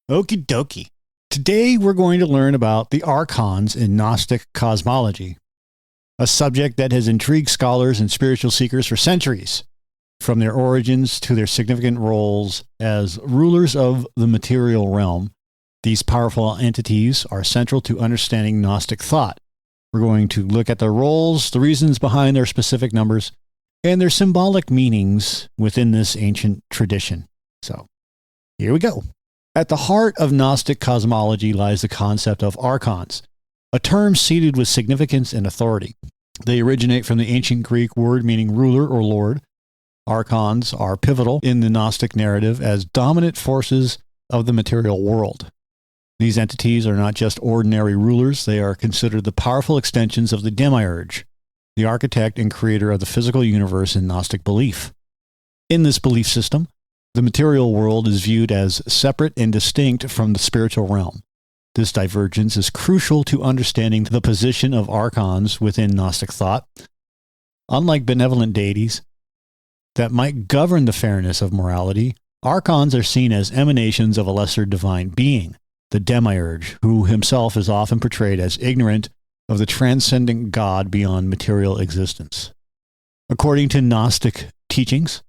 Okie dokie. Today we're going to learn about the Archons in Gnostic cosmology, a subject that has intrigued scholars and spiritual seekers for centuries, from their origins to their significant roles as rulers of the material realm. These powerful entities are central to understanding Gnostic thought. We're going to look at their roles, the reasons behind their specific numbers, and their symbolic meanings within this ancient tradition. So, here we go. At the heart of Gnostic cosmology lies the concept of Archons, a term seated with significance and authority. They originate from the ancient Greek word meaning ruler or lord. Archons are pivotal in the Gnostic narrative as dominant forces of the material world. These entities are not just ordinary rulers, they are considered the powerful extensions of the Demiurge, the architect and creator of the physical universe in Gnostic belief. In this belief system, the material world is viewed as separate and distinct from the spiritual realm. This divergence is crucial to understanding the position of Archons within Gnostic thought. Unlike benevolent deities that might govern the fairness of morality, Archons are seen as emanations of a lesser divine being, the Demiurge, who himself is often portrayed as ignorant of the transcendent God beyond material existence. According to Gnostic teachings,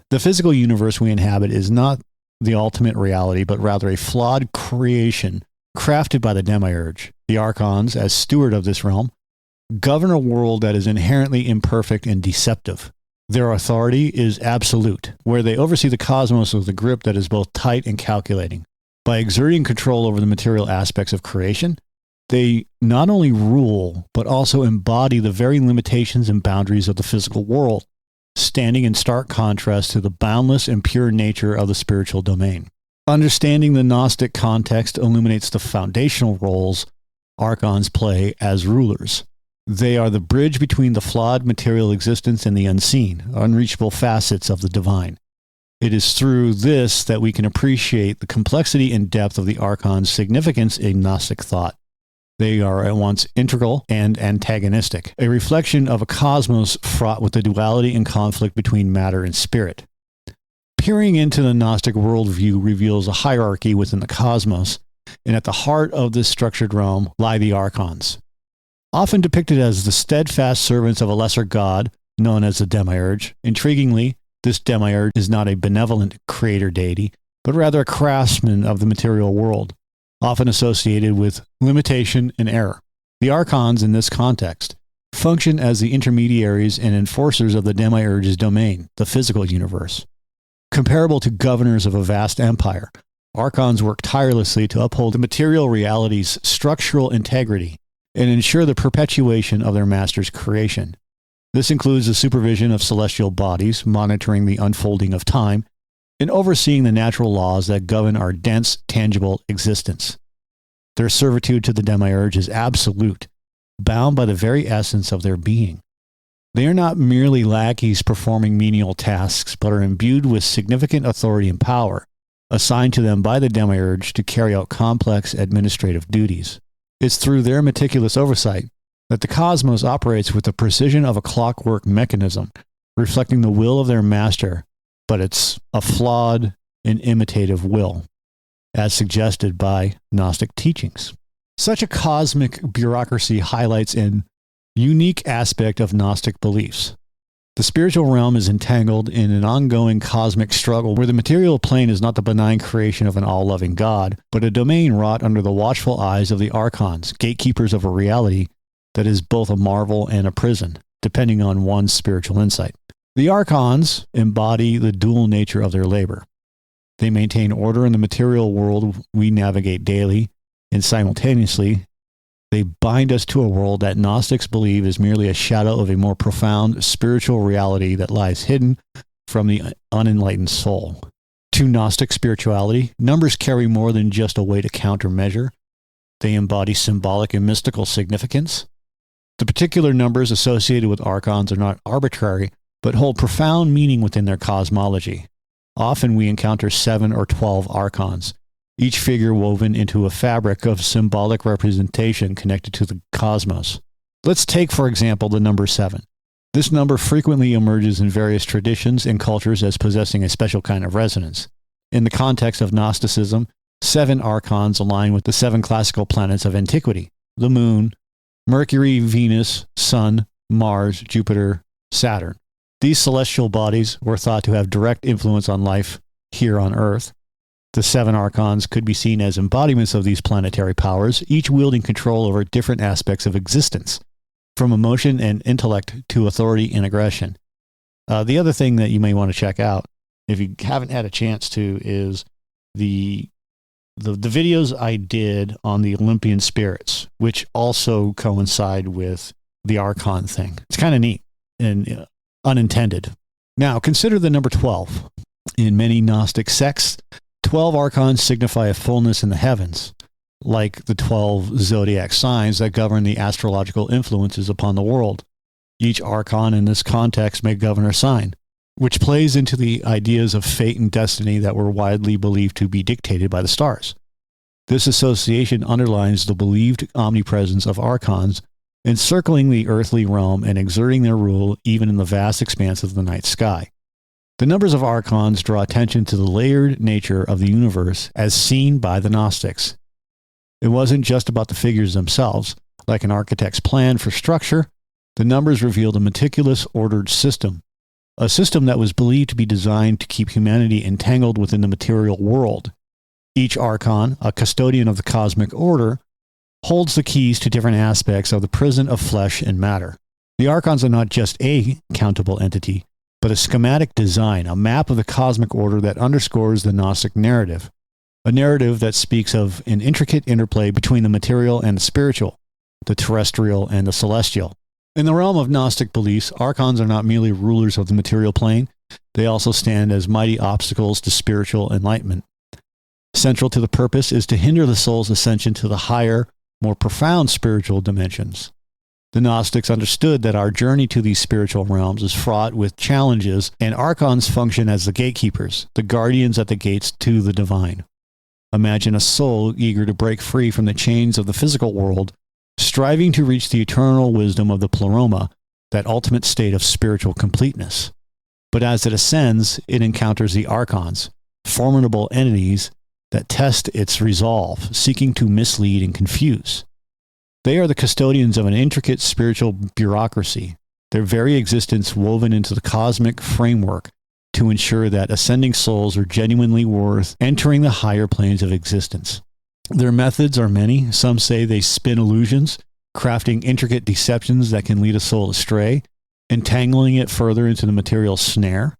the physical universe we inhabit is not the ultimate reality, but rather a flawed creation crafted by the Demiurge. The Archons, as steward of this realm, govern a world that is inherently imperfect and deceptive. Their authority is absolute, where they oversee the cosmos with a grip that is both tight and calculating. By exerting control over the material aspects of creation, they not only rule, but also embody the very limitations and boundaries of the physical world, standing in stark contrast to the boundless and pure nature of the spiritual domain. Understanding the Gnostic context illuminates the foundational roles Archons play as rulers. They are the bridge between the flawed material existence and the unseen, unreachable facets of the divine. It is through this that we can appreciate the complexity and depth of the Archons' significance in Gnostic thought. They are at once integral and antagonistic, a reflection of a cosmos fraught with the duality and conflict between matter and spirit. Peering into the Gnostic worldview reveals a hierarchy within the cosmos, and at the heart of this structured realm lie the Archons. Often depicted as the steadfast servants of a lesser god, known as the Demiurge, intriguingly, this Demiurge is not a benevolent creator deity, but rather a craftsman of the material world, often associated with limitation and error. The Archons, in this context, function as the intermediaries and enforcers of the Demiurge's domain, the physical universe. Comparable to governors of a vast empire, Archons work tirelessly to uphold the material reality's structural integrity and ensure the perpetuation of their master's creation. This includes the supervision of celestial bodies, monitoring the unfolding of time, and overseeing the natural laws that govern our dense, tangible existence. Their servitude to the Demiurge is absolute, bound by the very essence of their being. They are not merely lackeys performing menial tasks, but are imbued with significant authority and power, assigned to them by the Demiurge to carry out complex administrative duties. It's through their meticulous oversight that the cosmos operates with the precision of a clockwork mechanism, reflecting the will of their master, but it's a flawed and imitative will, as suggested by Gnostic teachings. Such a cosmic bureaucracy highlights an unique aspect of Gnostic beliefs. The spiritual realm is entangled in an ongoing cosmic struggle where the material plane is not the benign creation of an all-loving God, but a domain wrought under the watchful eyes of the Archons, gatekeepers of a reality that is both a marvel and a prison, depending on one's spiritual insight. The Archons embody the dual nature of their labor. They maintain order in the material world we navigate daily, and simultaneously, they bind us to a world that Gnostics believe is merely a shadow of a more profound spiritual reality that lies hidden from the unenlightened soul. To Gnostic spirituality, numbers carry more than just a way to countermeasure. They embody symbolic and mystical significance. The particular numbers associated with Archons are not arbitrary, but hold profound meaning within their cosmology. Often we encounter 7 or 12 Archons, each figure woven into a fabric of symbolic representation connected to the cosmos. Let's take, for example, the number 7. This number frequently emerges in various traditions and cultures as possessing a special kind of resonance. In the context of Gnosticism, 7 Archons align with the 7 classical planets of antiquity: the Moon, Mercury, Venus, Sun, Mars, Jupiter, Saturn. These celestial bodies were thought to have direct influence on life here on Earth. The 7 Archons could be seen as embodiments of these planetary powers, each wielding control over different aspects of existence, from emotion and intellect to authority and aggression. The other thing that you may want to check out, if you haven't had a chance to, is the videos I did on the Olympian spirits, which also coincide with the Archon thing. It's kind of neat and unintended. Now, consider the number 12. In many Gnostic sects, 12 Archons signify a fullness in the heavens, like the 12 zodiac signs that govern the astrological influences upon the world. Each Archon in this context may govern a sign, which plays into the ideas of fate and destiny that were widely believed to be dictated by the stars. This association underlines the believed omnipresence of Archons encircling the earthly realm and exerting their rule even in the vast expanse of the night sky. The numbers of Archons draw attention to the layered nature of the universe as seen by the Gnostics. It wasn't just about the figures themselves. Like an architect's plan for structure, the numbers revealed a meticulous, ordered system, a system that was believed to be designed to keep humanity entangled within the material world. Each Archon, a custodian of the cosmic order, holds the keys to different aspects of the prison of flesh and matter. The Archons are not just a countable entity, but a schematic design, a map of the cosmic order that underscores the Gnostic narrative, a narrative that speaks of an intricate interplay between the material and the spiritual, the terrestrial and the celestial. In the realm of Gnostic beliefs, Archons are not merely rulers of the material plane, they also stand as mighty obstacles to spiritual enlightenment. Central to the purpose is to hinder the soul's ascension to the higher, more profound spiritual dimensions. The Gnostics understood that our journey to these spiritual realms is fraught with challenges, and Archons function as the gatekeepers, the guardians at the gates to the divine. Imagine a soul eager to break free from the chains of the physical world, striving to reach the eternal wisdom of the pleroma, that ultimate state of spiritual completeness. But as it ascends, it encounters the Archons, formidable entities that test its resolve, seeking to mislead and confuse. They are the custodians of an intricate spiritual bureaucracy, their very existence woven into the cosmic framework to ensure that ascending souls are genuinely worth entering the higher planes of existence. Their methods are many. Some say they spin illusions, crafting intricate deceptions that can lead a soul astray, entangling it further into the material snare.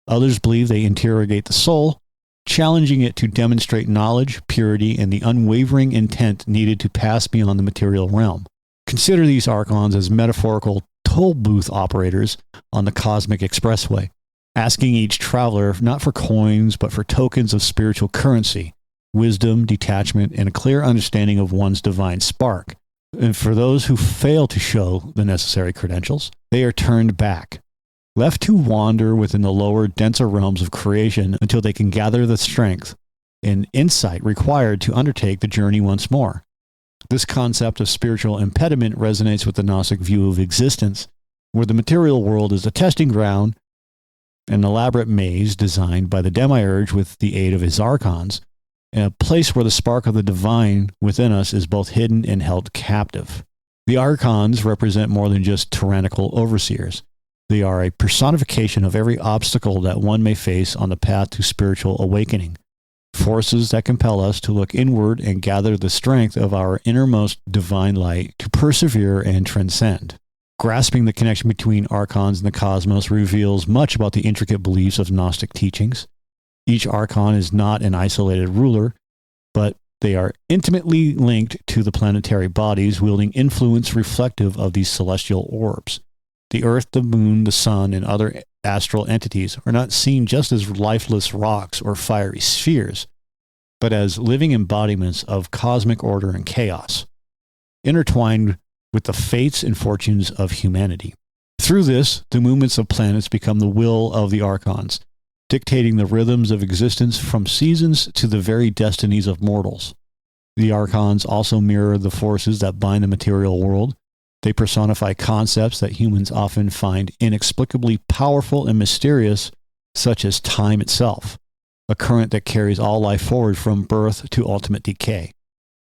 Others believe they interrogate the soul, challenging it to demonstrate knowledge, purity, and the unwavering intent needed to pass beyond the material realm. Consider these Archons as metaphorical toll booth operators on the cosmic expressway, asking each traveler not for coins, but for tokens of spiritual currency, wisdom, detachment, and a clear understanding of one's divine spark. And for those who fail to show the necessary credentials, they are turned back, left to wander within the lower, denser realms of creation until they can gather the strength and insight required to undertake the journey once more. This concept of spiritual impediment resonates with the Gnostic view of existence, where the material world is a testing ground, an elaborate maze designed by the Demiurge with the aid of his Archons, and a place where the spark of the divine within us is both hidden and held captive. The Archons represent more than just tyrannical overseers. They are a personification of every obstacle that one may face on the path to spiritual awakening, forces that compel us to look inward and gather the strength of our innermost divine light to persevere and transcend. Grasping the connection between Archons and the cosmos reveals much about the intricate beliefs of Gnostic teachings. Each Archon is not an isolated ruler, but they are intimately linked to the planetary bodies, wielding influence reflective of these celestial orbs. The Earth, the Moon, the Sun, and other astral entities are not seen just as lifeless rocks or fiery spheres, but as living embodiments of cosmic order and chaos, intertwined with the fates and fortunes of humanity. Through this, the movements of planets become the will of the Archons, dictating the rhythms of existence from seasons to the very destinies of mortals. The Archons also mirror the forces that bind the material world. They personify concepts that humans often find inexplicably powerful and mysterious, such as time itself. a current that carries all life forward from birth to ultimate decay.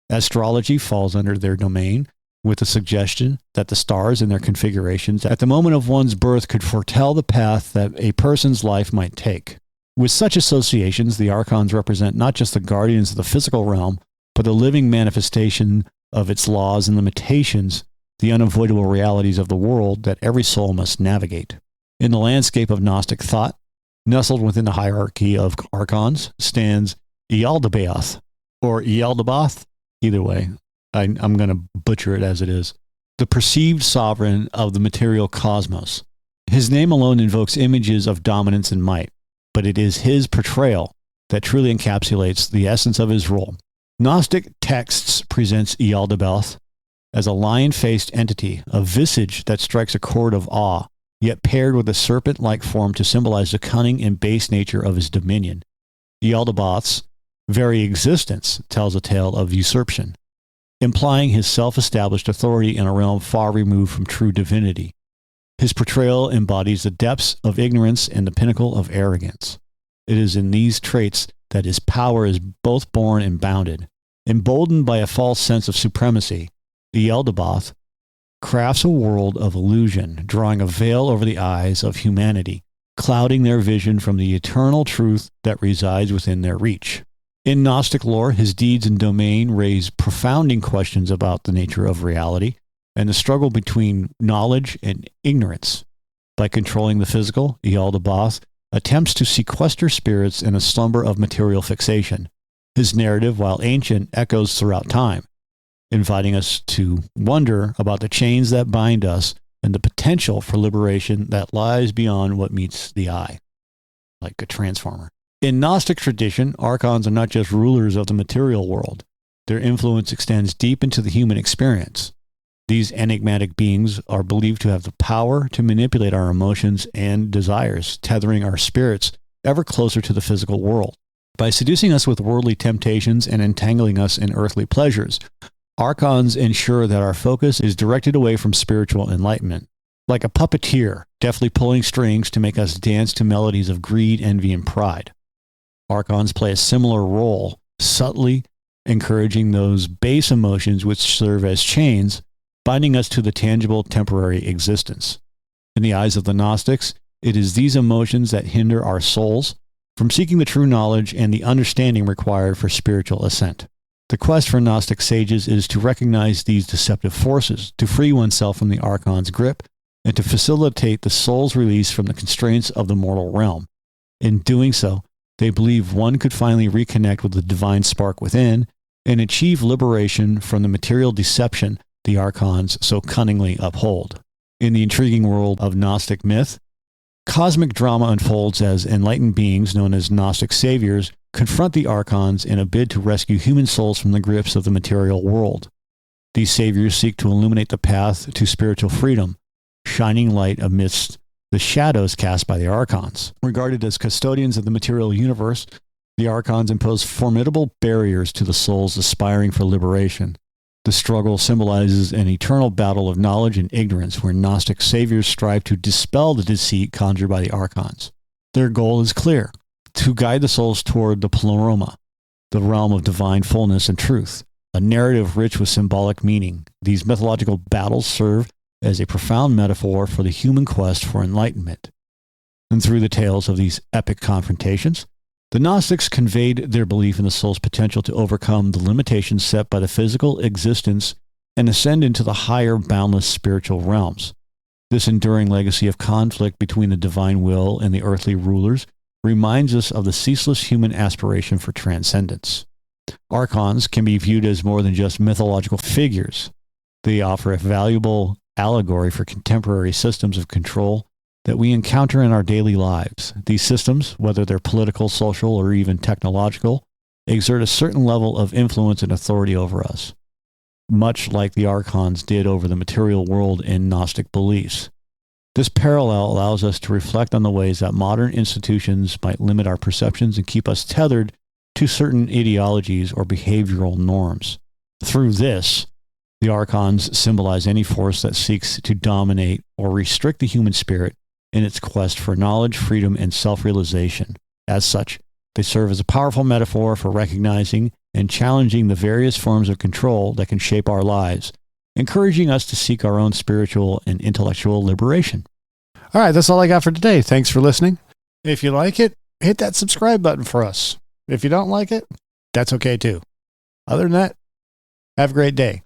Astrology falls under their domain, with the suggestion that the stars and their configurations at the moment of one's birth could foretell the path that a person's life might take. With such associations, the Archons represent not just the guardians of the physical realm, but the living manifestation of its laws and limitations, the unavoidable realities of the world that every soul must navigate. In the landscape of Gnostic thought, nestled within the hierarchy of Archons, stands Yaldabaoth, or Yaldabaoth, either way. I'm going to butcher it as it is. The perceived sovereign of the material cosmos. His name alone invokes images of dominance and might, but it is his portrayal that truly encapsulates the essence of his role. Gnostic texts presents Yaldabaoth as a lion-faced entity, a visage that strikes a chord of awe, yet paired with a serpent-like form to symbolize the cunning and base nature of his dominion. Yaldabaoth's very existence tells a tale of usurpation, implying his self-established authority in a realm far removed from true divinity. His portrayal embodies the depths of ignorance and the pinnacle of arrogance. It is in these traits that his power is both born and bounded. Emboldened by a false sense of supremacy, Yaldabaoth crafts a world of illusion, drawing a veil over the eyes of humanity, clouding their vision from the eternal truth that resides within their reach. In Gnostic lore, his deeds and domain raise profounding questions about the nature of reality and the struggle between knowledge and ignorance. By controlling the physical, Yaldabaoth attempts to sequester spirits in a slumber of material fixation. His narrative, while ancient, echoes throughout time, inviting us to wonder about the chains that bind us and the potential for liberation that lies beyond what meets the eye, like a transformer. In Gnostic tradition, Archons are not just rulers of the material world. Their influence extends deep into the human experience. These enigmatic beings are believed to have the power to manipulate our emotions and desires, tethering our spirits ever closer to the physical world. By seducing us with worldly temptations and entangling us in earthly pleasures, Archons ensure that our focus is directed away from spiritual enlightenment. Like a puppeteer, deftly pulling strings to make us dance to melodies of greed, envy, and pride. Archons play a similar role, subtly encouraging those base emotions which serve as chains, binding us to the tangible, temporary existence. In the eyes of the Gnostics, it is these emotions that hinder our souls from seeking the true knowledge and the understanding required for spiritual ascent. The quest for Gnostic sages is to recognize these deceptive forces, to free oneself from the Archon's grip, and to facilitate the soul's release from the constraints of the mortal realm. In doing so, they believe one could finally reconnect with the divine spark within and achieve liberation from the material deception the Archons so cunningly uphold. In the intriguing world of Gnostic myth, cosmic drama unfolds as enlightened beings known as Gnostic saviors confront the Archons in a bid to rescue human souls from the grips of the material world. These saviors seek to illuminate the path to spiritual freedom, shining light amidst the shadows cast by the Archons. Regarded as custodians of the material universe, the Archons impose formidable barriers to the souls aspiring for liberation. The struggle symbolizes an eternal battle of knowledge and ignorance where Gnostic saviors strive to dispel the deceit conjured by the Archons. Their goal is clear: to guide the souls toward the pleroma, the realm of divine fullness and truth, a narrative rich with symbolic meaning. These mythological battles serve as a profound metaphor for the human quest for enlightenment. And through the tales of these epic confrontations, the Gnostics conveyed their belief in the soul's potential to overcome the limitations set by the physical existence and ascend into the higher, boundless spiritual realms. This enduring legacy of conflict between the divine will and the earthly rulers reminds us of the ceaseless human aspiration for transcendence. Archons can be viewed as more than just mythological figures. They offer a valuable allegory for contemporary systems of control that we encounter in our daily lives. These systems, whether they're political, social, or even technological, exert a certain level of influence and authority over us, much like the Archons did over the material world in Gnostic beliefs. This parallel allows us to reflect on the ways that modern institutions might limit our perceptions and keep us tethered to certain ideologies or behavioral norms. Through this, the Archons symbolize any force that seeks to dominate or restrict the human spirit in its quest for knowledge, freedom, and self-realization. As such, They serve as a powerful metaphor for recognizing and challenging the various forms of control that can shape our lives, encouraging us to seek our own spiritual and intellectual liberation. All right, that's all I got for today. Thanks for listening. If you like it, hit that subscribe button for us. If you don't like it, that's okay too. Other than that, have a great day.